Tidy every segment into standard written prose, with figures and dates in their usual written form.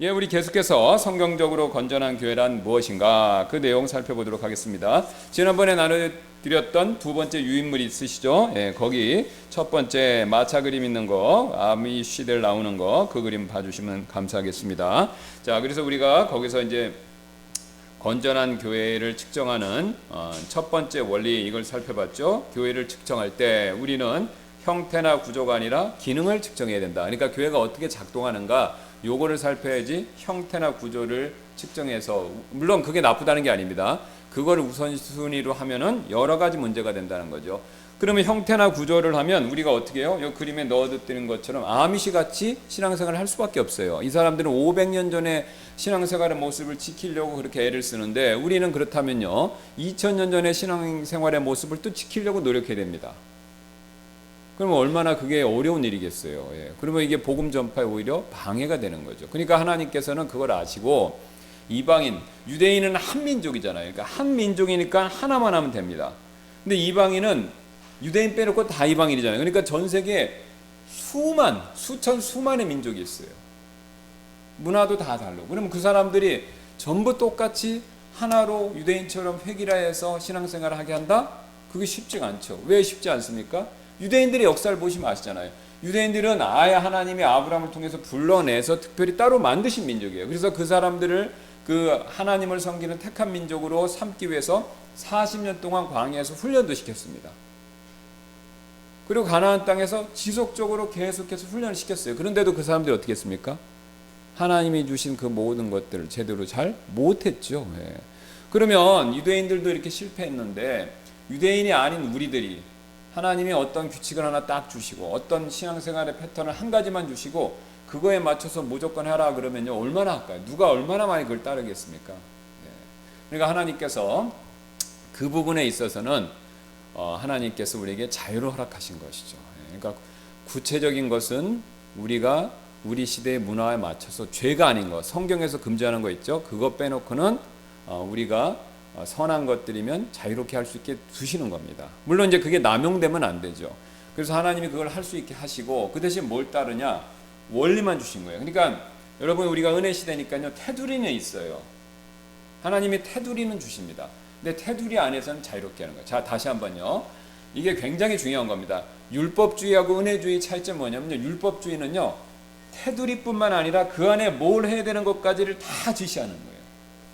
예, 우리 계속해서 성경적으로 건전한 교회란 무엇인가 그 내용 살펴보도록 하겠습니다. 지난번에 나눠드렸던 두 번째 유인물 있으시죠? 예, 거기 첫 번째 마차 그림 있는 거, 아미시들 나오는 거, 그 그림 봐주시면 감사하겠습니다. 자, 그래서 우리가 거기서 이제 건전한 교회를 측정하는 첫 번째 원리 이걸 살펴봤죠. 교회를 측정할 때 우리는 형태나 구조가 아니라 기능을 측정해야 된다. 그러니까 교회가 어떻게 작동하는가 요거를 살펴야지 형태나 구조를 측정해서, 물론 그게 나쁘다는 게 아닙니다. 그거를 우선순위로 하면은 여러 가지 문제가 된다는 거죠. 그러면 형태나 구조를 하면 우리가 어떻게 해요? 이 그림에 넣어드리는 것처럼 아미시 같이 신앙생활을 할 수밖에 없어요. 이 사람들은 500년 전에 신앙생활의 모습을 지키려고 그렇게 애를 쓰는데 우리는 그렇다면요 2000년 전에 신앙생활의 모습을 또 지키려고 노력해야 됩니다. 그러면 얼마나 그게 어려운 일이겠어요. 예. 그러면 이게 복음 전파에 오히려 방해가 되는 거죠. 그러니까 하나님께서는 그걸 아시고 이방인, 유대인은 한 민족이잖아요. 그러니까 한 민족이니까 하나만 하면 됩니다. 근데 이방인은 유대인 빼놓고 다 이방인이잖아요. 그러니까 전 세계에 수천의 민족이 있어요. 문화도 다 다르고. 그러면 그 사람들이 전부 똑같이 하나로 유대인처럼 획일화해서 신앙생활을 하게 한다? 그게 쉽지가 않죠. 왜 쉽지 않습니까? 유대인들의 역사를 보시면 아시잖아요. 유대인들은 아예 하나님이 아브라함을 통해서 불러내서 특별히 따로 만드신 민족이에요. 그래서 그 사람들을 그 하나님을 섬기는 택한 민족으로 삼기 위해서 40년 동안 광야에서 훈련도 시켰습니다. 그리고 가나안 땅에서 지속적으로 계속해서 훈련을 시켰어요. 그런데도 그 사람들이 어떻게 했습니까? 하나님이 주신 그 모든 것들을 제대로 잘 못했죠. 예. 그러면 유대인들도 이렇게 실패했는데 유대인이 아닌 우리들이 하나님이 어떤 규칙을 하나 딱 주시고 어떤 신앙생활의 패턴을 한 가지만 주시고 그거에 맞춰서 무조건 해라 그러면요 얼마나 할까요? 누가 얼마나 많이 그걸 따르겠습니까? 예. 그러니까 하나님께서 그 부분에 있어서는 하나님께서 우리에게 자유를 허락하신 것이죠. 예. 그러니까 구체적인 것은 우리가 우리 시대의 문화에 맞춰서 죄가 아닌 것, 성경에서 금지하는 거 있죠. 그거 빼놓고는 우리가 선한 것들이면 자유롭게 할 수 있게 두시는 겁니다. 물론 이제 그게 남용되면 안 되죠. 그래서 하나님이 그걸 할 수 있게 하시고 그 대신 뭘 따르냐? 원리만 주신 거예요. 그러니까 여러분 우리가 은혜 시대니까요 테두리는 있어요. 하나님이 테두리는 주십니다. 근데 테두리 안에서는 자유롭게 하는 거예요. 자, 다시 한번요. 이게 굉장히 중요한 겁니다. 율법주의하고 은혜주의 차이점 뭐냐면요. 율법주의는요 테두리뿐만 아니라 그 안에 뭘 해야 되는 것까지를 다 지시하는 거예요.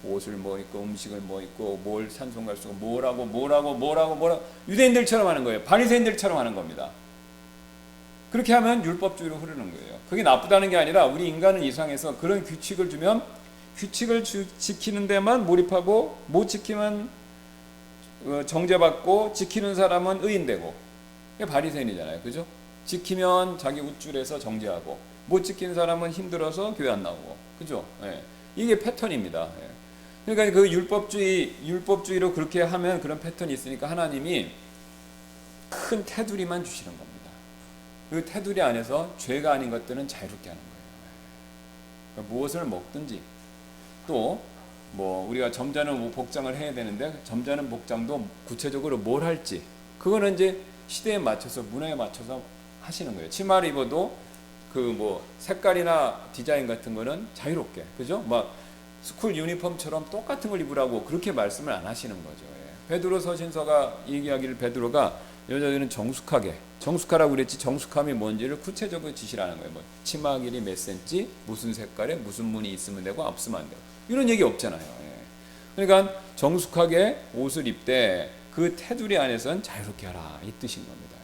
옷을 뭐 입고 음식을 뭐 입고 뭘 찬송 갈 수 있고 뭐라고 유대인들처럼 하는 거예요. 바리새인들처럼 하는 겁니다. 그렇게 하면 율법주의로 흐르는 거예요. 그게 나쁘다는 게 아니라 우리 인간은 이상해서 그런 규칙을 주면 규칙을 지키는 데만 몰입하고 못 지키면 정죄받고 지키는 사람은 의인되고 그게 바리새인이잖아요. 그죠? 지키면 자기 우쭐해서 정죄하고 못 지키는 사람은 힘들어서 교회 안 나오고 그죠? 예. 이게 패턴입니다. 예. 그러니까 그 율법주의로 그렇게 하면 그런 패턴이 있으니까 하나님이 큰 테두리만 주시는 겁니다. 그 테두리 안에서 죄가 아닌 것들은 자유롭게 하는 거예요. 그러니까 무엇을 먹든지 또 뭐 우리가 점잖은 복장을 해야 되는데 점잖은 복장도 구체적으로 뭘 할지 그거는 이제 시대에 맞춰서 문화에 맞춰서 하시는 거예요. 치마를 입어도 그 뭐 색깔이나 디자인 같은 거는 자유롭게 그죠? 막 스쿨 유니폼처럼 똑같은 걸 입으라고 그렇게 말씀을 안 하시는 거죠. 예. 베드로 서신서가 얘기하기를 베드로가 여자들은 정숙하라고 그랬지 정숙함이 뭔지를 구체적으로 지시라는 거예요. 뭐 치마 길이 몇 센치, 무슨 색깔에 무슨 무늬 있으면 되고 없으면 안 되고 이런 얘기 없잖아요. 예. 그러니까 정숙하게 옷을 입되 그 테두리 안에서는 자유롭게 하라 이 뜻인 겁니다.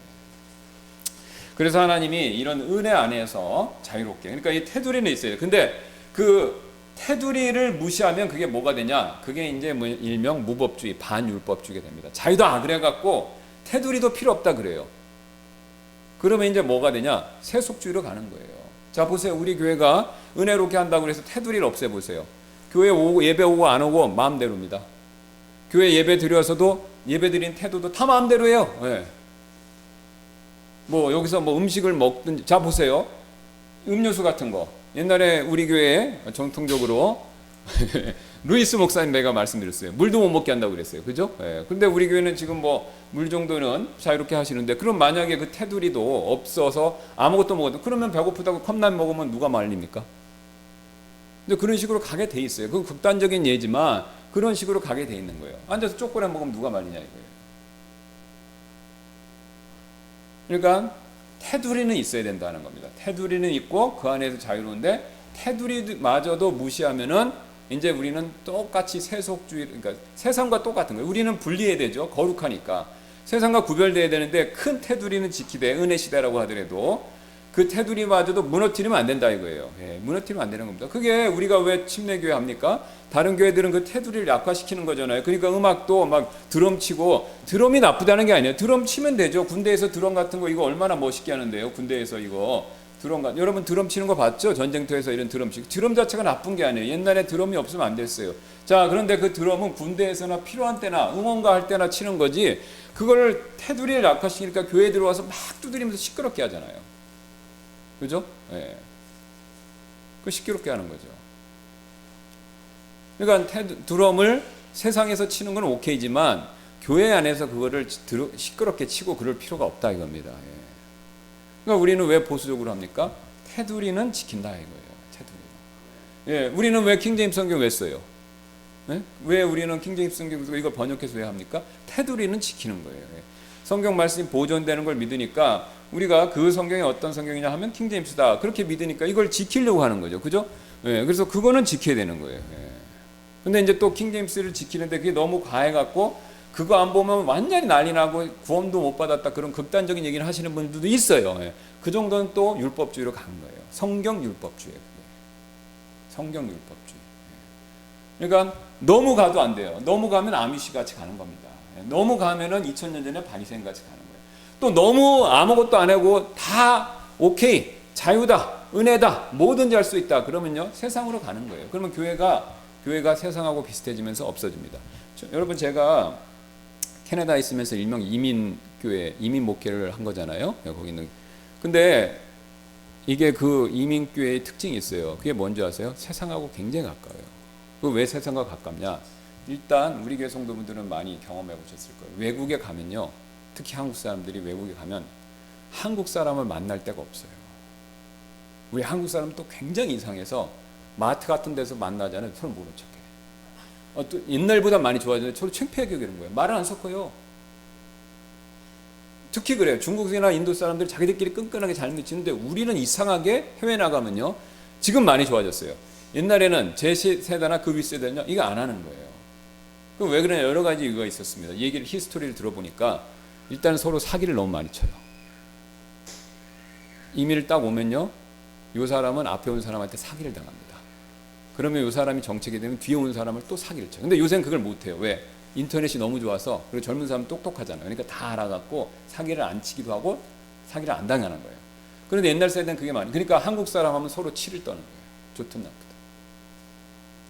그래서 하나님이 이런 은혜 안에서 자유롭게 그러니까 이 테두리는 있어요. 근데 그 테두리를 무시하면 그게 뭐가 되냐? 그게 이제 일명 무법주의, 반율법주의가 됩니다. 자유도 안 그래갖고 테두리도 필요 없다 그래요. 그러면 이제 뭐가 되냐? 세속주의로 가는 거예요. 자 보세요. 우리 교회가 은혜롭게 한다고 해서 테두리를 없애보세요. 교회 오고 예배 오고 안 오고 마음대로입니다. 교회 예배 드려서도 예배 드린 태도도 다 마음대로예요. 네. 뭐 여기서 뭐 음식을 먹든지 자 보세요. 음료수 같은 거 옛날에 우리 교회에 정통적으로 루이스 목사님 내가 말씀드렸어요. 물도 못 먹게 한다고 그랬어요. 그죠? 예. 근데 우리 교회는 지금 뭐 물 정도는 자유롭게 하시는데 그럼 만약에 그 테두리도 없어서 아무것도 먹어도 그러면 배고프다고 컵라면 먹으면 누가 말립니까? 근데 그런 식으로 가게 돼 있어요. 그건 극단적인 예지만 그런 식으로 가게 돼 있는 거예요. 앉아서 초콜릿 먹으면 누가 말리냐 이거예요. 그러니까 테두리는 있어야 된다는 겁니다. 테두리는 있고 그 안에서 자유로운데 테두리마저도 무시하면은 이제 우리는 똑같이 세속주의, 그러니까 세상과 똑같은 거예요. 우리는 분리해야 되죠. 거룩하니까. 세상과 구별돼야 되는데 큰 테두리는 지키되 은혜 시대라고 하더라도 그 테두리마저도 무너뜨리면 안 된다 이거예요. 예, 무너뜨리면 안 되는 겁니다. 그게 우리가 왜 침례교회 합니까? 다른 교회들은 그 테두리를 약화시키는 거잖아요. 그러니까 음악도 막 드럼 치고, 드럼이 나쁘다는 게 아니에요. 드럼 치면 되죠. 군대에서 드럼 같은 거 이거 얼마나 멋있게 하는데요. 군대에서 이거 여러분 드럼 치는 거 봤죠? 전쟁터에서 이런 드럼 치고. 드럼 자체가 나쁜 게 아니에요. 옛날에 드럼이 없으면 안 됐어요. 자, 그런데 그 드럼은 군대에서나 필요한 때나 응원가 할 때나 치는 거지, 그걸 테두리를 약화시키니까 교회에 들어와서 막 두드리면서 시끄럽게 하잖아요. 그죠? 예. 그 시끄럽게 하는 거죠. 그러니까 드럼을 세상에서 치는 건 오케이지만 교회 안에서 그거를 시끄럽게 치고 그럴 필요가 없다 이겁니다. 예. 그러니까 우리는 왜 보수적으로 합니까? 테두리는 지킨다 이거예요. 테두리. 예, 우리는 왜 킹제임스 성경 왜 써요? 예? 왜 우리는 킹제임스 성경 이걸 번역해서 왜 합니까? 테두리는 지키는 거예요. 예. 성경 말씀이 보존되는 걸 믿으니까 우리가 그 성경이 어떤 성경이냐 하면 킹제임스다 그렇게 믿으니까 이걸 지키려고 하는 거죠. 그죠? 예, 그래서 그거는 지켜야 되는 거예요. 예. 근데 이제 또 킹제임스를 지키는데 그게 너무 과해갖고 그거 안 보면 완전히 난리 나고 구원도 못 받았다 그런 극단적인 얘기를 하시는 분들도 있어요. 예. 그 정도는 또 율법주의로 가는 거예요. 성경 율법주의. 성경 율법주의. 예. 그러니까 너무 가도 안 돼요. 너무 가면 아미시 같이 가는 겁니다. 예. 너무 가면은 2000년 전에 바리새인 같이 가는 거예요. 또 너무 아무것도 안 하고 다 오케이 자유다 은혜다 뭐든지 할 수 있다 그러면요 세상으로 가는 거예요. 그러면 교회가 세상하고 비슷해지면서 없어집니다. 여러분 제가 캐나다에 있으면서 일명 이민교회, 이민 목회를 한 거잖아요. 거기 있는. 근데 이게 그 이민교회의 특징이 있어요. 그게 뭔지 아세요? 세상하고 굉장히 가까워요. 그 왜 세상과 가깝냐? 일단 우리 교회 성도분들은 많이 경험해 보셨을 거예요. 외국에 가면요. 특히 한국 사람들이 외국에 가면 한국 사람을 만날 데가 없어요. 우리 한국 사람은 또 굉장히 이상해서 마트 같은 데서 만나잖아요. 서로 모른 척해. 또 옛날보다 많이 좋아졌는데 서로 창피하게 그런 거예요. 말을 안 섞어요. 특히 그래요. 중국이나 인도 사람들이 자기들끼리 끈끈하게 잘 맺히는데 우리는 이상하게 해외 나가면요. 지금 많이 좋아졌어요. 옛날에는 제 세대나 그 윗세대는요. 이거 안 하는 거예요. 그럼 왜 그러냐 여러 가지 이유가 있었습니다. 얘기를 히스토리를 들어보니까 일단 서로 사기를 너무 많이 쳐요. 이민을 딱 오면요. 이 사람은 앞에 온 사람한테 사기를 당합니다. 그러면 이 사람이 정책이 되면 뒤에 온 사람을 또 사기를 쳐요. 근데 요새는 그걸 못해요. 왜? 인터넷이 너무 좋아서 그리고 젊은 사람은 똑똑하잖아요. 그러니까 다 알아갖고 사기를 안 치기도 하고 사기를 안 당하는 거예요. 그런데 옛날 세대는 그게 많아요. 그러니까 한국 사람 하면 서로 치를 떠는 거예요. 좋든 나쁘든.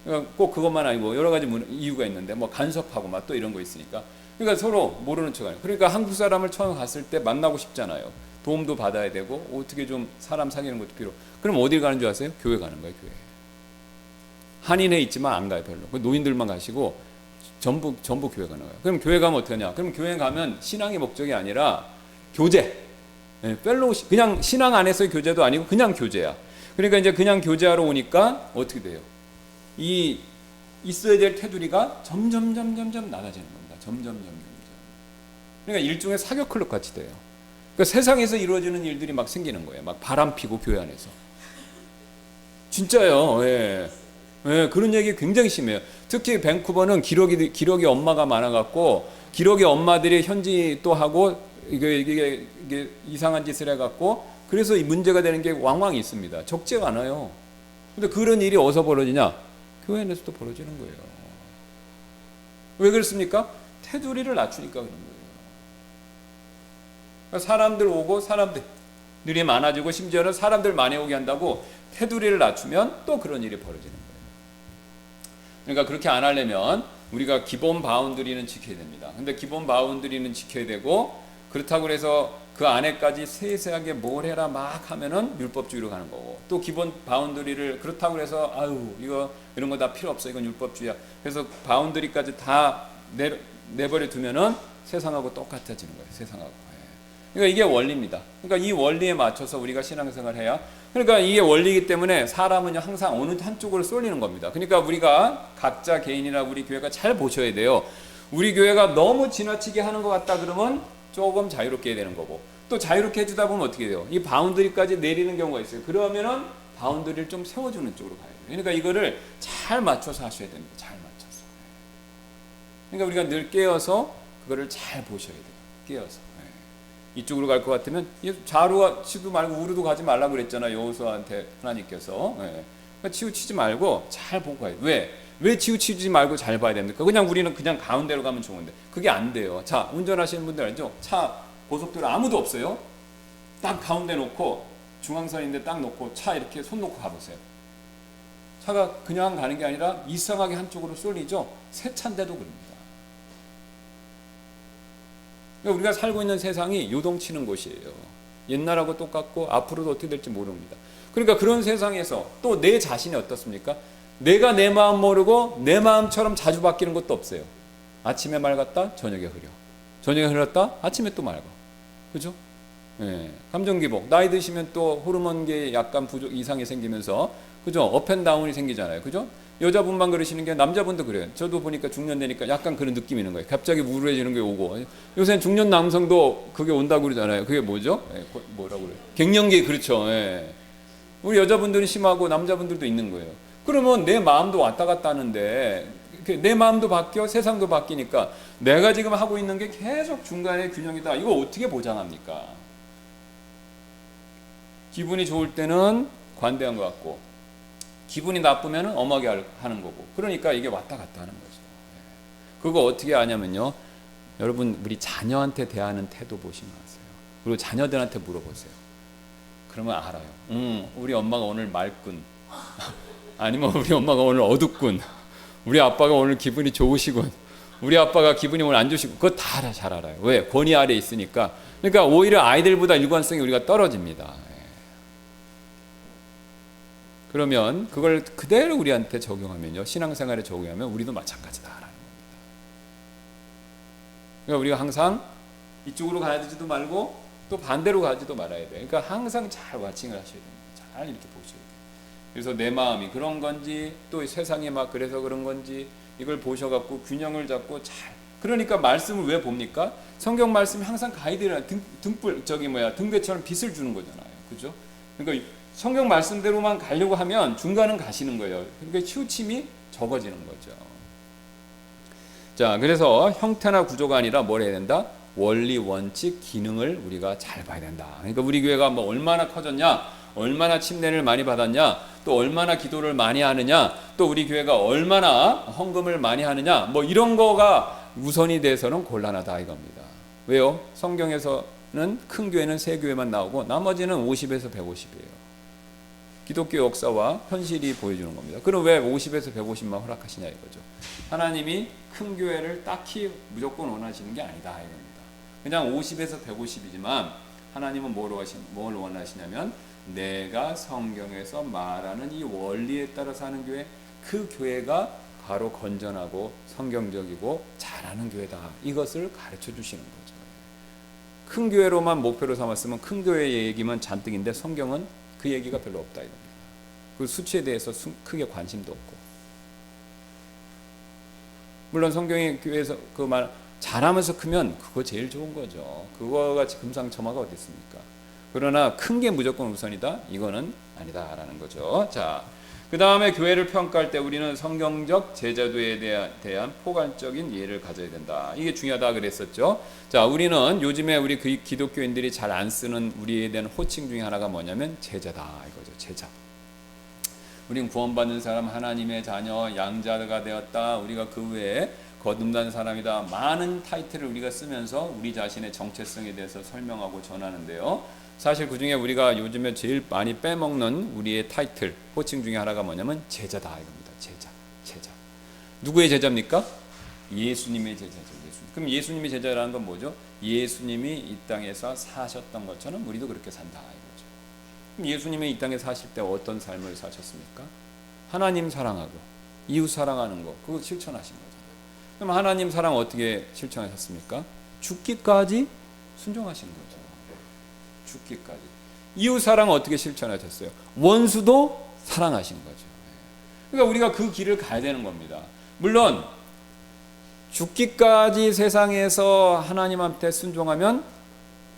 그러니까 꼭 그것만 아니고 여러 가지 이유가 있는데 뭐 간섭하고 막 또 이런 거 있으니까. 그러니까 서로 모르는 척하는. 그러니까 한국 사람을 처음 갔을 때 만나고 싶잖아요. 도움도 받아야 되고 어떻게 좀 사람 사귀는 것도 필요. 그럼 어딜 가는 줄 아세요? 교회 가는 거예요. 교회. 한인회 있지만 안 가요 별로. 노인들만 가시고 전부 교회 가는 거예요. 그럼 교회 가면 어떡하냐? 그럼 교회 가면 신앙의 목적이 아니라 교제. 펠로우 그냥 신앙 안에서의 교제도 아니고 그냥 교제야. 그러니까 이제 그냥 교제하러 오니까 어떻게 돼요? 이 있어야 될 테두리가 점점 낮아지는 겁니다. 점점. 그러니까 일종의 사교 클럽 같이 돼요. 그러니까 세상에서 이루어지는 일들이 막 생기는 거예요. 막 바람 피고 교회 안에서. 진짜요. 예. 예, 그런 얘기 굉장히 심해요. 특히 밴쿠버는 기러기 엄마가 많아갖고 기러기 엄마들이 현지 또 하고 이게 이상한 짓을 해갖고 그래서 이 문제가 되는 게 왕왕 있습니다. 적지가 않아요. 근데 그런 일이 어디서 벌어지냐? 교회 안에서도 벌어지는 거예요. 왜 그렇습니까? 테두리를 낮추니까 그런 거예요. 그러니까 사람들 오고 사람들이 많아지고 심지어는 사람들 많이 오게 한다고 테두리를 낮추면 또 그런 일이 벌어지는 거예요. 그러니까 그렇게 안 하려면 우리가 기본 바운드리는 지켜야 됩니다. 근데 기본 바운드리는 지켜야 되고 그렇다고 해서 그 안에까지 세세하게 뭘 해라 막 하면은 율법주의로 가는 거고 또 기본 바운드리를 그렇다고 해서 이런 거 다 필요 없어 이건 율법주의야. 그래서 바운드리까지 다 내버려 두면은 세상하고 똑같아지는 거예요. 세상하고. 그러니까 이게 원리입니다. 그러니까 이 원리에 맞춰서 우리가 신앙생활을 해야, 그러니까 이게 원리이기 때문에 사람은 항상 어느 한쪽으로 쏠리는 겁니다. 그러니까 우리가 각자 개인이나 우리 교회가 잘 보셔야 돼요. 우리 교회가 너무 지나치게 하는 것 같다 그러면 조금 자유롭게 해야 되는 거고, 또 자유롭게 해주다 보면 어떻게 돼요? 이 바운더리까지 내리는 경우가 있어요. 그러면은 바운더리를 좀 세워주는 쪽으로 가야 돼요. 그러니까 이거를 잘 맞춰서 하셔야 됩니다. 잘 맞춰서. 그러니까 우리가 늘 깨어서 그거를 잘 보셔야 돼요. 깨어서. 이쪽으로 갈 것 같으면 좌우가 치도 말고 우르도 가지 말라고 그랬잖아요. 여호수아한테 하나님께서. 그러니까 치우치지 말고 잘 보고 가요. 왜 치우치지 말고 잘 봐야 됩니까? 그냥 우리는 그냥 가운데로 가면 좋은데 그게 안 돼요. 자, 운전하시는 분들 알죠? 차 고속도로 아무도 없어요. 딱 가운데 놓고 중앙선인데 딱 놓고 차 이렇게 손 놓고 가보세요. 차가 그냥 가는 게 아니라 이상하게 한쪽으로 쏠리죠. 새 차인데도 그럽니다. 그러니까 우리가 살고 있는 세상이 요동치는 곳이에요. 옛날하고 똑같고 앞으로도 어떻게 될지 모릅니다. 그러니까 그런 세상에서 또 내 자신이 어떻습니까? 내가 내 마음 모르고 내 마음처럼 자주 바뀌는 것도 없어요. 아침에 맑았다 저녁에 흐려. 저녁에 흐렸다 아침에 또 맑아. 그죠? 감정 기복. 나이 드시면 또 호르몬계 약간 부족 이상이 생기면서, 그죠? 업앤다운이 생기잖아요. 그죠? 여자분만 그러시는 게 남자분도 그래요. 저도 보니까 중년 되니까 약간 그런 느낌이 있는 거예요. 갑자기 우울해지는 게 오고. 요새는 중년 남성도 그게 온다고 그러잖아요. 그게 뭐죠? 뭐라고 그래요? 갱년기. 그렇죠. 우리 여자분들은 심하고 남자분들도 있는 거예요. 그러면 내 마음도 왔다 갔다 하는데 내 마음도 바뀌어 세상도 바뀌니까 내가 지금 하고 있는 게 계속 중간에 균형이다. 이거 어떻게 보장합니까? 기분이 좋을 때는 관대한 것 같고 기분이 나쁘면 엄하게 하는 거고, 그러니까 이게 왔다 갔다 하는 거죠. 그거 어떻게 아냐면요, 여러분 우리 자녀한테 대하는 태도 보시면 아세요. 그리고 자녀들한테 물어보세요. 그러면 알아요. 우리 엄마가 오늘 맑군. 아니면 우리 엄마가 오늘 어둡군. 우리 아빠가 오늘 기분이 좋으시군. 우리 아빠가 기분이 오늘 안 좋으시고. 그거 다 잘 알아요. 왜? 권위 아래에 있으니까. 그러니까 오히려 아이들보다 일관성이 우리가 떨어집니다. 그러면 그걸 그대로 우리한테 적용하면요, 신앙생활에 적용하면 우리도 마찬가지다라는 겁니다. 그러니까 우리가 항상 이쪽으로 가지도 말고 또 반대로 가지도 말아야 돼요. 그러니까 항상 잘 와칭을 하셔야 됩니다. 잘 이렇게 보셔야 돼요. 그래서 내 마음이 그런 건지 또 세상이 막 그래서 그런 건지 이걸 보셔갖고 균형을 잡고 잘. 그러니까 말씀을 왜 봅니까? 성경 말씀이 항상 가이드라 등대처럼 빛을 주는 거잖아요. 그죠? 그러니까 성경 말씀대로만 가려고 하면 중간은 가시는 거예요. 그러니까 치우침이 적어지는 거죠. 자, 그래서 형태나 구조가 아니라 뭘 해야 된다? 원리, 원칙, 기능을 우리가 잘 봐야 된다. 그러니까 우리 교회가 뭐 얼마나 커졌냐, 얼마나 침례를 많이 받았냐, 또 얼마나 기도를 많이 하느냐, 또 우리 교회가 얼마나 헌금을 많이 하느냐, 뭐 이런 거가 우선이 돼서는 곤란하다 이겁니다. 왜요? 성경에서는 큰 교회는 3교회만 나오고 나머지는 50에서 150이에요. 기독교 역사와 현실이 보여주는 겁니다. 그럼 왜 50에서 150만 허락하시냐 이거죠. 하나님이 큰 교회를 딱히 무조건 원하시는 게 아니다 이겁니다. 그냥 50에서 150이지만 하나님은 뭘 원하시냐면 내가 성경에서 말하는 이 원리에 따라서 하는 교회, 그 교회가 바로 건전하고 성경적이고 잘하는 교회다. 이것을 가르쳐 주시는 거죠. 큰 교회로만 목표로 삼았으면 큰 교회 얘기만 잔뜩인데 성경은 그 얘기가 별로 없다 이겁니다. 그 수치에 대해서 크게 관심도 없고. 물론 성경의 교회에서 그 말 잘하면서 크면 그거 제일 좋은 거죠. 그거 같이 금상첨화가 어디 있습니까? 그러나 큰 게 무조건 우선이다? 이거는 아니다라는 거죠. 자, 그 다음에 교회를 평가할 때 우리는 성경적 제자도에 대한 포괄적인 이해를 가져야 된다. 이게 중요하다 그랬었죠. 자, 우리는 요즘에 우리 기독교인들이 잘 안 쓰는 우리에 대한 호칭 중에 하나가 뭐냐면 제자다 이거죠. 제자. 우리는 구원받는 사람, 하나님의 자녀, 양자가 되었다. 우리가 그 외에 거듭난 사람이다. 많은 타이틀을 우리가 쓰면서 우리 자신의 정체성에 대해서 설명하고 전하는데요. 사실 그 중에 우리가 요즘에 제일 많이 빼먹는 우리의 타이틀, 호칭 중에 하나가 뭐냐면 제자다 이겁니다. 제자. 누구의 제자입니까? 예수님의 제자죠. 그럼 예수님의 제자라는 건 뭐죠? 예수님이 이 땅에서 사셨던 것처럼 우리도 그렇게 산다 이거죠. 그럼 예수님이 이 땅에 사실 때 어떤 삶을 사셨습니까? 하나님 사랑하고 이웃 사랑하는 거, 그거 실천하신 거잖아요. 그럼 하나님 사랑 어떻게 실천하셨습니까? 죽기까지 순종하신 거죠. 죽기까지. 이웃 사랑은 어떻게 실천하셨어요? 원수도 사랑하신 거죠. 그러니까 우리가 그 길을 가야 되는 겁니다. 물론 죽기까지 세상에서 하나님한테 순종하면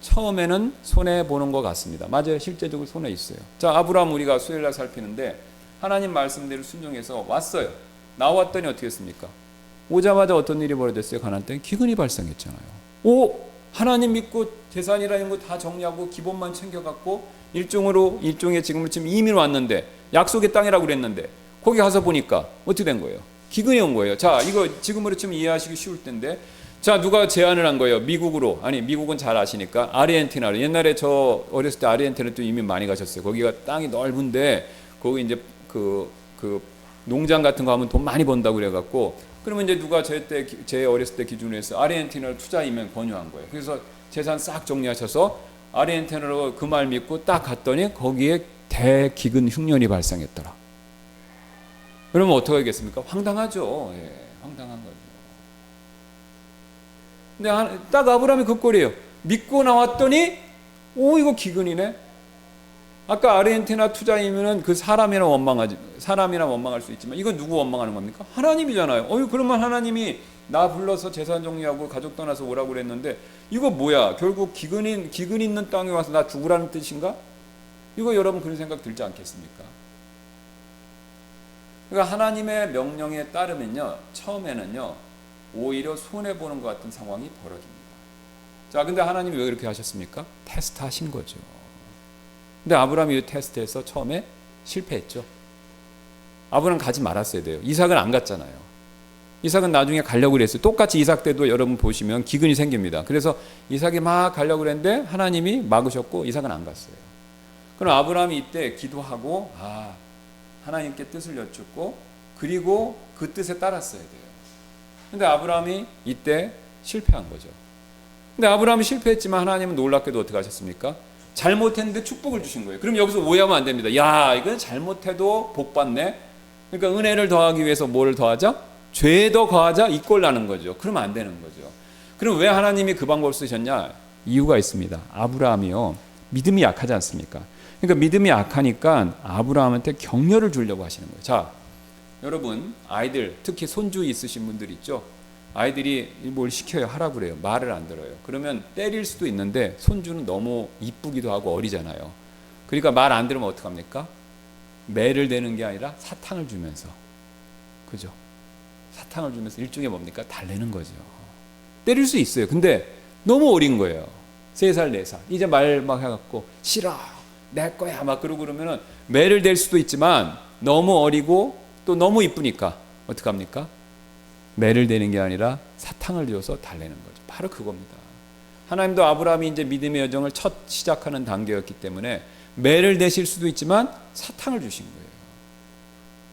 처음에는 손해 보는 것 같습니다. 맞아요. 실제적으로 손해 있어요. 자, 아브라함 우리가 수요일날 살피는데 하나님 말씀대로 순종해서 왔어요. 나왔더니 어떻게 했습니까? 오자마자 어떤 일이 벌어졌어요? 가나안 땅에 기근이 발생했잖아요. 하나님 믿고 재산이라 이런 거 다 정리하고 기본만 챙겨갖고 일종의 지금은 지금 이민 왔는데 약속의 땅이라고 그랬는데 거기 가서 보니까 어떻게 된 거예요? 기근이 온 거예요. 자, 이거 지금으로 좀 이해하시기 쉬울 텐데, 자, 누가 제안을 한 거예요? 미국으로. 아니, 미국은 잘 아시니까 아르헨티나로. 옛날에 저 어렸을 때 아르헨티나 또 이민 많이 가셨어요. 거기가 땅이 넓은데 거기 이제 그 농장 같은 거 하면 돈 많이 번다고 그래갖고, 그러면 이제 누가 제 어렸을 때 기준으로 해서 아르헨티나로 투자 이민 권유한 거예요. 그래서 재산 싹 정리하셔서 아르헨티나로 그 말 믿고 딱 갔더니 거기에 대기근 흉년이 발생했더라. 그러면 어떻게 하겠습니까? 황당하죠. 예, 황당한 거죠. 근데 딱 아브라함이 그 꼴이에요. 믿고 나왔더니 이거 기근이네. 아까 아르헨티나 투자이면은 그 사람이나 원망할 수 있지만 이건 누구 원망하는 겁니까? 하나님이잖아요. 그러면 하나님이 나 불러서 재산 정리하고 가족 떠나서 오라고 그랬는데 이거 뭐야? 결국 기근 있는 땅에 와서 나 죽으라는 뜻인가? 이거 여러분 그런 생각 들지 않겠습니까? 그러니까 하나님의 명령에 따르면요, 처음에는요 오히려 손해 보는 것 같은 상황이 벌어집니다. 자, 근데 하나님이 왜 그렇게 하셨습니까? 테스트 하신 거죠. 근데 아브라함이 이 테스트에서 처음에 실패했죠. 아브라함 가지 말았어야 돼요. 이삭은 안 갔잖아요. 이삭은 나중에 가려고 그랬어요. 똑같이 이삭 때도 여러분 보시면 기근이 생깁니다. 그래서 이삭이 막 가려고 그랬는데 하나님이 막으셨고 이삭은 안 갔어요. 그럼 아브라함이 이때 기도하고 하나님께 뜻을 여쭙고 그리고 그 뜻에 따랐어야 돼요. 근데 아브라함이 이때 실패한 거죠. 근데 아브라함이 실패했지만 하나님은 놀랍게도 어떻게 하셨습니까? 잘못했는데 축복을 주신 거예요. 그럼 여기서 오해하면 안 됩니다. 야, 이건 잘못해도 복 받네. 그러니까 은혜를 더하기 위해서 뭐를 더하자? 죄 더 거하자, 이 꼴 나는 거죠. 그러면 안 되는 거죠. 그럼 왜 하나님이 그 방법을 쓰셨냐? 이유가 있습니다. 아브라함이요, 믿음이 약하지 않습니까? 그러니까 믿음이 약하니까 아브라함한테 격려를 주려고 하시는 거예요. 자, 여러분, 아이들, 특히 손주 있으신 분들 있죠? 아이들이 뭘 시켜요, 하라고 그래요. 말을 안 들어요. 그러면 때릴 수도 있는데 손주는 너무 이쁘기도 하고 어리잖아요. 그러니까 말 안 들으면 어떡합니까? 매를 대는 게 아니라 사탕을 주면서, 그죠? 사탕을 주면서 일종의 뭡니까? 달래는 거죠. 때릴 수 있어요. 근데 너무 어린 거예요. 3살, 4살. 이제 말 막 해갖고 싫어, 내 거야 막 그러고 그러면은 매를 댈 수도 있지만 너무 어리고 또 너무 이쁘니까 어떡합니까? 매를 대는 게 아니라 사탕을 줘서 달래는 거죠. 바로 그겁니다. 하나님도 아브라함이 이제 믿음의 여정을 첫 시작하는 단계였기 때문에 매를 대실 수도 있지만 사탕을 주신 거예요.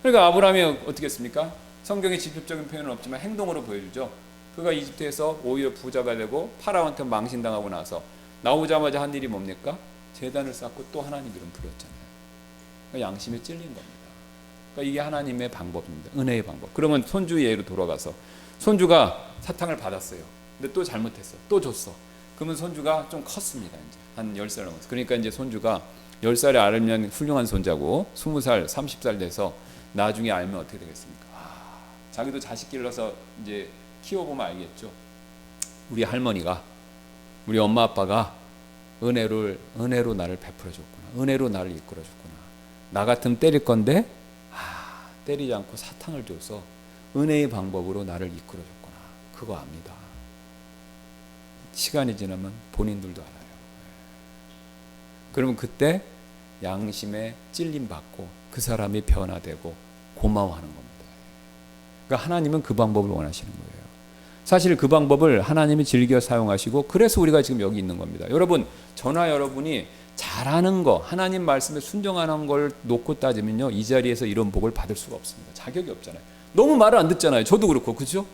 그러니까 아브라함이 어떻게 했습니까? 성경에 직접적인 표현은 없지만 행동으로 보여주죠. 그가 이집트에서 오히려 부자가 되고 파라오한테 망신당하고 나서 나오자마자 한 일이 뭡니까? 제단을 쌓고 또 하나님 이름 부렸잖아요. 그러니까 양심에 찔린 겁니다. 그러니까 이게 하나님의 방법입니다. 은혜의 방법. 그러면 손주 예로 돌아가서 손주가 사탕을 받았어요. 근데 또 잘못했어. 또 줬어. 그러면 손주가 좀 컸습니다. 이제 한 10살 넘었어. 그러니까 이제 손주가 10살에 알면 훌륭한 손자고 20살, 30살 돼서 나중에 알면 어떻게 되겠습니까? 자기도 자식 길러서 이제 키워보면 알겠죠. 우리 할머니가, 우리 엄마 아빠가 은혜로 나를 베풀어줬구나. 은혜로 나를 이끌어줬구나. 나 같으면 때릴 건데 때리지 않고 사탕을 줘서 은혜의 방법으로 나를 이끌어줬구나. 그거 압니다. 시간이 지나면 본인들도 알아요. 그러면 그때 양심에 찔림 받고 그 사람이 변화되고 고마워하는 겁니다. 그러니까 하나님은 그 방법을 원하시는 거예요. 사실 그 방법을 하나님이 즐겨 사용하시고 그래서 우리가 지금 여기 있는 겁니다. 여러분, 저나 여러분이 잘하는 거, 하나님 말씀에 순종하는 걸 놓고 따지면요, 이 자리에서 이런 복을 받을 수가 없습니다. 자격이 없잖아요. 너무 말을 안 듣잖아요. 저도 그렇고, 그렇죠?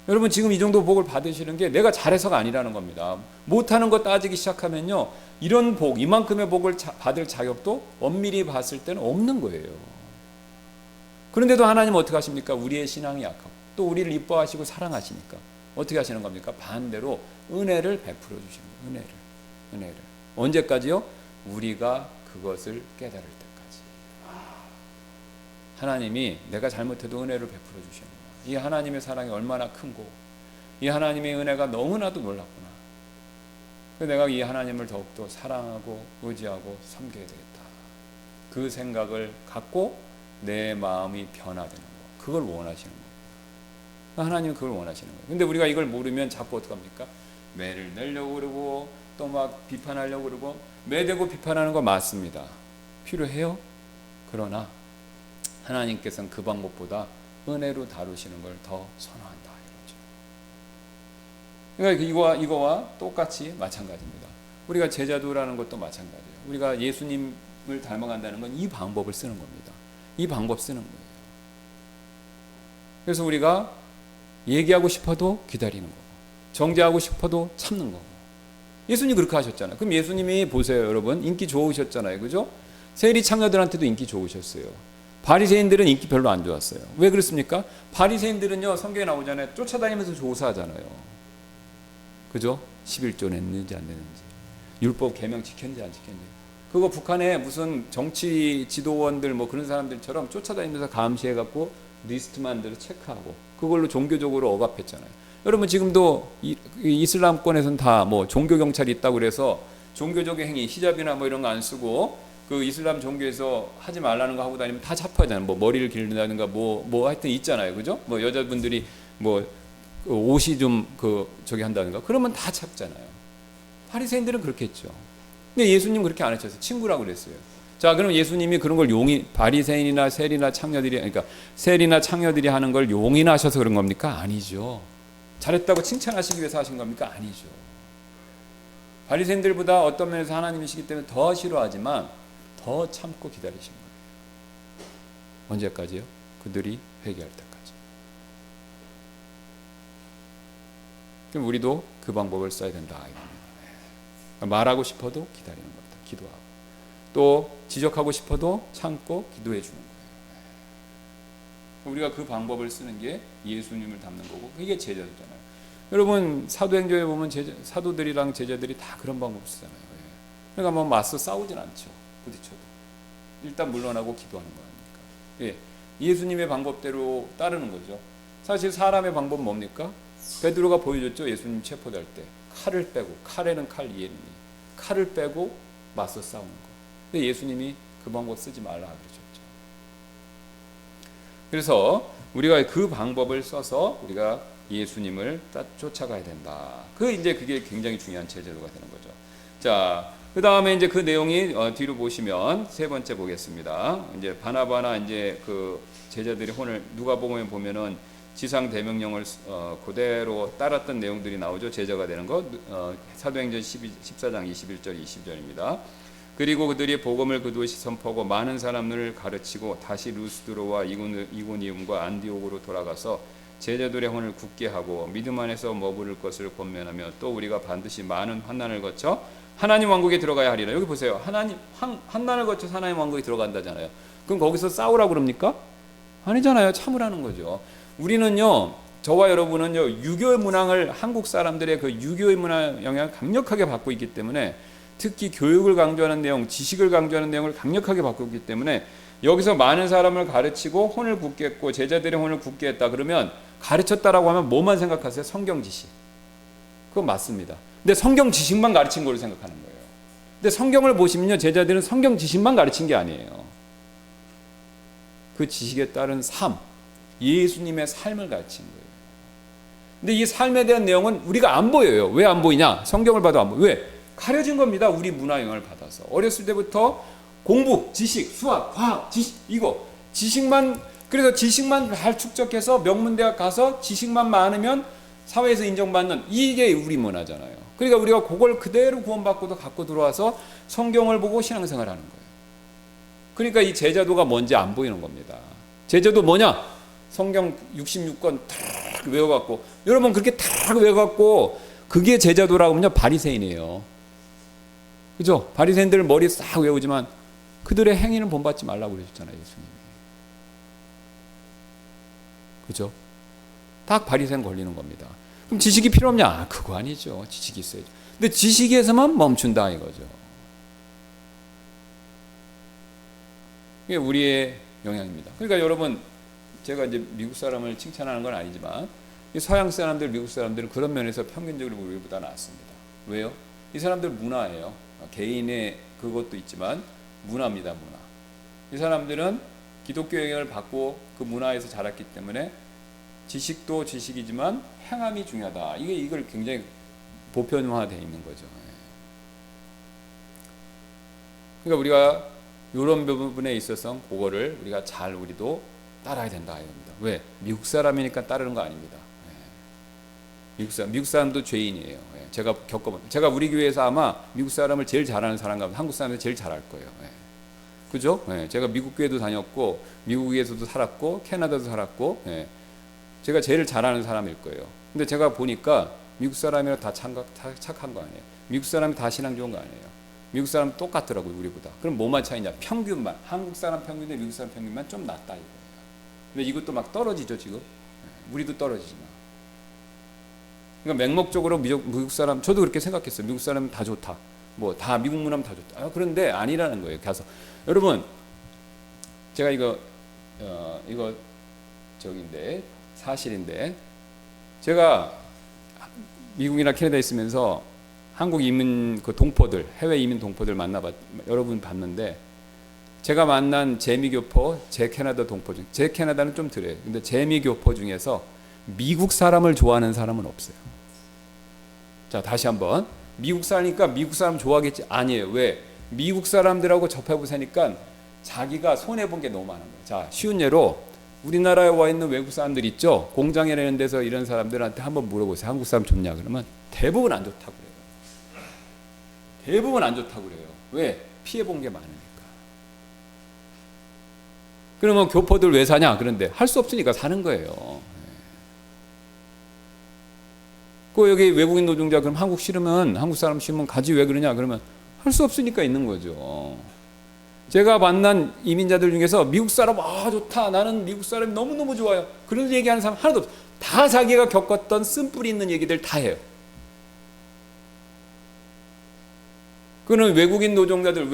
여러분, 지금 이 정도 복을 받으시는 게 내가 잘해서가 아니라는 겁니다. 못하는 거 따지기 시작하면요, 이런 복, 이만큼의 복을 받을 자격도 엄밀히 봤을 때는 없는 거예요. 그런데도 하나님은 어떻게 하십니까? 우리의 신앙이 약하고 또 우리를 이뻐하시고 사랑하시니까 어떻게 하시는 겁니까? 반대로 은혜를 베풀어 주시는 거예요. 은혜를. 언제까지요? 우리가 그것을 깨달을 때까지. 하나님이 내가 잘못해도 은혜를 베풀어 주시는구나. 이 하나님의 사랑이 얼마나 큰고, 이 하나님의 은혜가 너무나도 놀랍구나. 내가 이 하나님을 더욱더 사랑하고 의지하고 섬겨야 되겠다. 그 생각을 갖고 내 마음이 변화되는 거. 그걸 원하시는 거예요. 하나님은 그걸 원하시는 거예요. 근데 우리가 이걸 모르면 자꾸 어떡합니까? 매를 내려고 그러고 또 막 비판하려고 그러고, 매대고 비판하는 거 맞습니다. 필요해요. 그러나 하나님께서는 그 방법보다 은혜로 다루시는 걸 더 선호한다 이거죠. 그러니까 이거와 똑같이 마찬가지입니다. 우리가 제자도라는 것도 마찬가지예요. 우리가 예수님을 닮아간다는 건 이 방법을 쓰는 겁니다. 이 방법 쓰는 거예요. 그래서 우리가 얘기하고 싶어도 기다리는 거고, 정죄하고 싶어도 참는 거고. 예수님 그렇게 하셨잖아요. 그럼 예수님이 보세요, 여러분. 인기 좋으셨잖아요. 그죠? 세리 창녀들한테도 인기 좋으셨어요. 바리새인들은 인기 별로 안 좋았어요. 왜 그렇습니까? 바리새인들은요, 성경에 나오잖아요. 쫓아다니면서 조사하잖아요. 그죠? 11조 냈는지 안 냈는지, 율법 계명 지켰는지 안 지켰는지. 그거 북한에 무슨 정치 지도원들 뭐 그런 사람들처럼 쫓아다니면서 감시해갖고 리스트 만들어 체크하고 그걸로 종교적으로 억압했잖아요. 여러분 지금도 이슬람권에서는 다 뭐 종교 경찰이 있다고 그래서 종교적인 행위, 히잡이나 뭐 이런 거 안 쓰고 그 이슬람 종교에서 하지 말라는 거 하고 다니면 다 잡혀잖아요. 뭐 머리를 기른다든가 뭐 하여튼 있잖아요. 그죠? 뭐 여자분들이 뭐 옷이 좀 저기 한다든가 그러면 다 잡잖아요. 바리새인들은 그렇게 했죠. 근데 예수님 그렇게 안 하셨어요. 친구라고 그랬어요. 자, 그럼 예수님이 그런 걸 바리새인이나 세리나 창녀들이, 그러니까 세리나 창녀들이 하는 걸 용인하셔서 그런 겁니까? 아니죠. 잘했다고 칭찬하시기 위해서 하신 겁니까? 아니죠. 바리새인들보다 어떤 면에서 하나님이시기 때문에 더 싫어하지만 더 참고 기다리신 거예요. 언제까지요? 그들이 회개할 때까지. 그럼 우리도 그 방법을 써야 된다 이겁니다. 말하고 싶어도 기다리는 겁니다. 기도하고. 또 지적하고 싶어도 참고 기도해 주는 거예요. 우리가 그 방법을 쓰는 게 예수님을 닮는 거고, 그게 제자도잖아요. 여러분 사도행전에 보면 사도들이랑 제자들이 다 그런 방법을 쓰잖아요. 그러니까 뭐 맞서 싸우진 않죠. 부딪혀도 일단 물러나고 기도하는 거 아닙니까? 예수님의 방법대로 따르는 거죠. 사실 사람의 방법은 뭡니까? 베드로가 보여줬죠. 예수님 체포될 때 칼을 빼고, 칼에는 칼, 이에는 이, 칼을 빼고 맞서 싸우는 거. 근데 예수님이 그 방법 쓰지 말라 그러셨죠. 그래서 우리가 그 방법을 써서 우리가 예수님을 쫓아가야 된다. 그게 굉장히 중요한 제자도가 되는 거죠. 자, 그 다음에 이제 그 내용이 뒤로 보시면 세 번째 보겠습니다. 이제 바나바나 이제 그 제자들이 오늘 누가복음에 보면은 지상 대명령을 그대로 따랐던 내용들이 나오죠. 제자가 되는 것. 사도행전 14장 21절 20절입니다. 그리고 그들이 복음을 그 도시 선포하고 많은 사람들을 가르치고 다시 루스드로와 이고니움과 안디옥으로 돌아가서 제자들의 혼을 굳게 하고 믿음 안에서 머무를 것을 권면하며 또 우리가 반드시 많은 환난을 거쳐 하나님 왕국에 들어가야 하리라. 여기 보세요. 환난을 거쳐 하나님 왕국에 들어간다잖아요. 그럼 거기서 싸우라고 그럽니까? 아니잖아요. 참으라는 거죠. 우리는요, 저와 여러분은요, 유교의 문화를, 한국 사람들의 그 유교의 문화 영향을 강력하게 받고 있기 때문에, 특히 교육을 강조하는 내용, 지식을 강조하는 내용을 강력하게 받고 있기 때문에 여기서 많은 사람을 가르치고 혼을 굳게 했고 제자들의 혼을 굳게 했다 그러면, 가르쳤다라고 하면 뭐만 생각하세요? 성경 지식. 그건 맞습니다. 근데 성경 지식만 가르친 걸로 생각하는 거예요. 근데 성경을 보시면요, 제자들은 성경 지식만 가르친 게 아니에요. 그 지식에 따른 삶, 예수님의 삶을 가르친 거예요. 근데 이 삶에 대한 내용은 우리가 안 보여요. 왜 안 보이냐? 성경을 봐도 안 보여요. 왜? 가려진 겁니다. 우리 문화 영향을 받아서. 어렸을 때부터 공부, 지식, 수학, 과학, 지식, 이거 지식만, 그래서 지식만 잘 축적해서 명문대학 가서 지식만 많으면 사회에서 인정받는, 이게 우리 문화잖아요. 그러니까 우리가 그걸 그대로 구원받고도 갖고 들어와서 성경을 보고 신앙생활 하는 거예요. 그러니까 이 제자도가 뭔지 안 보이는 겁니다. 제자도 뭐냐? 성경 66권 탁 외워갖고, 여러분 그렇게 탁 외워갖고 그게 제자도라고 하면요, 바리새인이에요. 그죠? 바리새인들 머리 싹 외우지만 그들의 행위는 본받지 말라고 그러셨잖아요, 예수님이. 그죠? 딱 바리새인 걸리는 겁니다. 그럼 지식이 필요 없냐? 그거 아니죠. 지식이 있어야죠. 근데 지식에서만 멈춘다 이거죠. 이게 우리의 영향입니다. 그러니까 여러분, 제가 이제 미국 사람을 칭찬하는 건 아니지만 서양 사람들, 미국 사람들은 그런 면에서 평균적으로 우리보다 낫습니다. 왜요? 이 사람들 문화예요. 개인의 그것도 있지만 문화입니다. 문화. 이 사람들은 기독교 영향을 받고 그 문화에서 자랐기 때문에 지식도 지식이지만 행함이 중요하다. 이걸 굉장히 보편화되어 있는 거죠. 그러니까 우리가 이런 부분에 있어서 그거를 우리가 잘 우리도 따라야 된다 이겁니다. 왜? 미국 사람이니까 따르는 거 아닙니다. 미국 사람도 죄인이에요. 제가 우리 교회에서 아마 미국 사람을 제일 잘하는 사람 같아요. 한국 사람들 제일 잘할 거예요. 그죠? 제가 미국 교회도 다녔고 미국에서도 살았고 캐나다도 살았고 제가 제일 잘하는 사람일 거예요. 근데 제가 보니까 미국 사람이랑 다 착한 거 아니에요. 미국 사람이 다 신앙 좋은 거 아니에요. 미국 사람 똑같더라고요, 우리보다. 그럼 뭐만 차이냐? 평균만. 한국 사람 평균에 미국 사람 평균만 좀 낫다 이거예요. 근데 이것도 막 떨어지죠, 지금. 우리도 떨어지지만. 그러니까 맹목적으로 미국 사람, 저도 그렇게 생각했어요. 미국 사람은 다 좋다. 뭐 다 미국 문화면 다 좋다. 그런데 아니라는 거예요. 가서 여러분, 제가 이거 저기인데 사실인데, 제가 미국이나 캐나다에 있으면서 한국 이민 그 동포들, 해외 이민 동포들 여러분 봤는데, 제가 만난 재미교포, 제 캐나다 동포 중, 제 캐나다는 좀 덜해요. 근데 재미교포 중에서 미국 사람을 좋아하는 사람은 없어요. 자, 다시 한번. 미국 사니까 미국 사람 좋아하겠지? 아니에요. 왜? 미국 사람들하고 접해보세니까 자기가 손해본 게 너무 많은 거예요. 자, 쉬운 예로 우리나라에 와 있는 외국 사람들 있죠? 공장에 내는 데서 이런 사람들한테 한번 물어보세요. 한국 사람 좋냐? 그러면 대부분 안 좋다고 그래요. 대부분 안 좋다고 그래요. 왜? 피해본 게 많으니까. 그러면 교포들 왜 사냐? 그런데 할 수 없으니까 사는 거예요. 그 여기 외국인 노동자 그럼 한국 싫으면, 한국 사람 싫으면 가지 왜 그러냐? 그러면 할 수 없으니까 있는 거죠. 제가 만난 이민자들 중에서 미국 사람 좋다, 나는 미국 사람이 너무너무 좋아요, 그런 얘기하는 사람 하나도 없어요. 다 자기가 겪었던 쓴뿌리 있는 얘기들 다 해요. 그는 외국인 노동자들,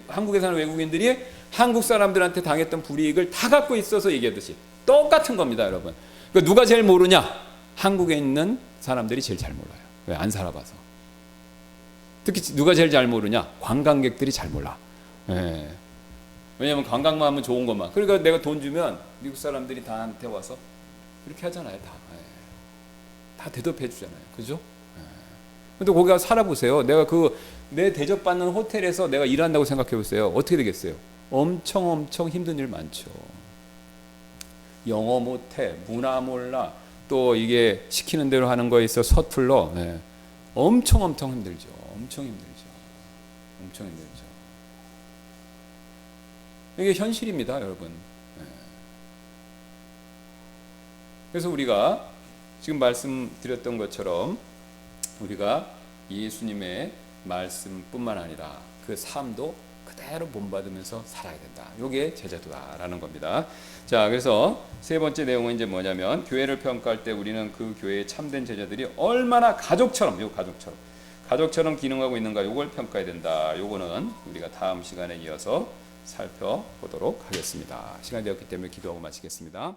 한국에 사는 외국인들이 한국 사람들한테 당했던 불이익을 다 갖고 있어서 얘기하듯이 똑같은 겁니다, 여러분. 그러니까 누가 제일 모르냐? 한국에 있는 사람들이 제일 잘 몰라요. 왜? 안 살아봐서. 특히 누가 제일 잘 모르냐? 관광객들이 잘 몰라. 왜냐하면 관광만 하면 좋은 것만. 그러니까 내가 돈 주면 미국 사람들이 나한테 와서 이렇게 하잖아요. 다 대접해 주잖아요. 그죠? 근데 거기 가서 살아보세요. 내가 내 대접받는 호텔에서 내가 일한다고 생각해 보세요. 어떻게 되겠어요? 엄청 힘든 일 많죠. 영어 못해, 문화 몰라, 또 이게 시키는 대로 하는 거에 있어 서툴러. 엄청 힘들죠. 엄청 힘들죠. 이게 현실입니다, 여러분. 그래서 우리가 지금 말씀드렸던 것처럼 우리가 예수님의 말씀뿐만 아니라 그 삶도 그대로 본받으면서 살아야 된다. 이게 제자도다라는 겁니다. 자, 그래서 세 번째 내용은 이제 뭐냐면, 교회를 평가할 때 우리는 그 교회의 참된 제자들이 얼마나 가족처럼 기능하고 있는가, 이걸 평가해야 된다. 이거는 우리가 다음 시간에 이어서 살펴보도록 하겠습니다. 시간이 되었기 때문에 기도하고 마치겠습니다.